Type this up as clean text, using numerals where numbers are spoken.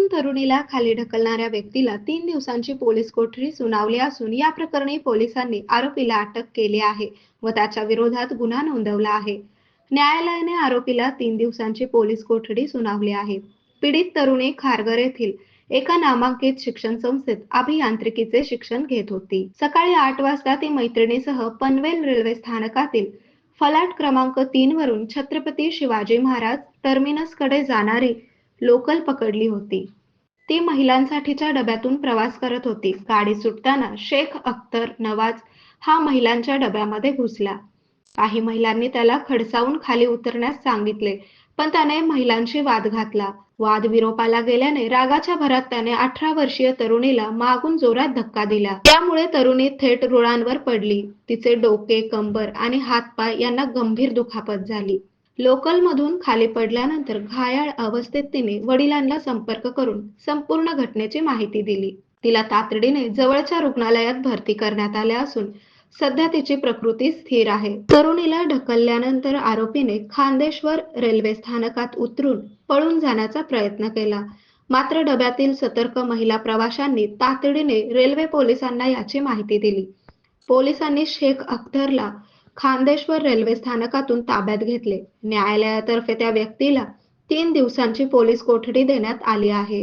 डब्यातून तरुणीला खाली ढकलणाऱ्या व्यक्तीला 3 दिवसांची पोलीस कोठडी सुनावली असून या प्रकरणी पोलिसांनी आरोपीला अटक केली आहे व त्याच्या विरोधात गुन्हा नोंदवला आहे. न्यायालयाने आरोपीला 3 दिवसांची पोलीस कोठडी सुनावली आहे. पीडित तरुणी खारघर येथील एका नामांकित शिक्षण संस्थेत अभियांत्रिकीचे शिक्षण घेत होती. सकाळी 8 वाजता ती मैत्रिणीसह पनवेल रेल्वे स्थानकातील फलाट क्रमांक 3 वरून छत्रपती शिवाजी महाराज टर्मिनसकडे जाणारी लोकल पकडली होती. ती महिलांसाठीच्या डब्यातून प्रवास करत होती. गाडी सुटताना शेख अख्तर नवाज हा महिलांच्या डब्यामध्ये घुसला. काही महिलांनी त्याला खडसावून खाली उतरण्यास सांगितले, पण त्याने महिलांशी वाद घातला. वाद विरोपाला गेल्याने रागाच्या भरात त्याने 18 वर्षीय तरुणीला मागून जोरात धक्का दिला. त्यामुळे तरुणी थेट रुळांवर पडली. तिचे डोके, कंबर आणि हातपाय यांना गंभीर दुखापत झाली. लोकलमधून खाली पडल्यानंतर घायाळ अवस्थेत तिने वडिलांना संपर्क करून संपूर्ण घटनेची माहिती दिली. तिला तातडीने जवळच्या रुग्णालयात भरती करण्यात आले असून सध्या तिची प्रकृती स्थिर आहे. तरुणीला ढकलल्यानंतर आरोपीने खांदेश्वर रेल्वे स्थानकात उतरून पळून जाण्याचा प्रयत्न केला. मात्र डब्यातील सतर्क महिला प्रवाशांनी तातडीने रेल्वे पोलिसांना याची माहिती दिली. पोलिसांनी शेख अख्तरला खांदेश्वर रेल्वे स्थानकातून ताब्यात घेतले. न्यायालयातर्फे त्या व्यक्तीला 3 दिवसांची पोलीस कोठडी देण्यात आली आहे.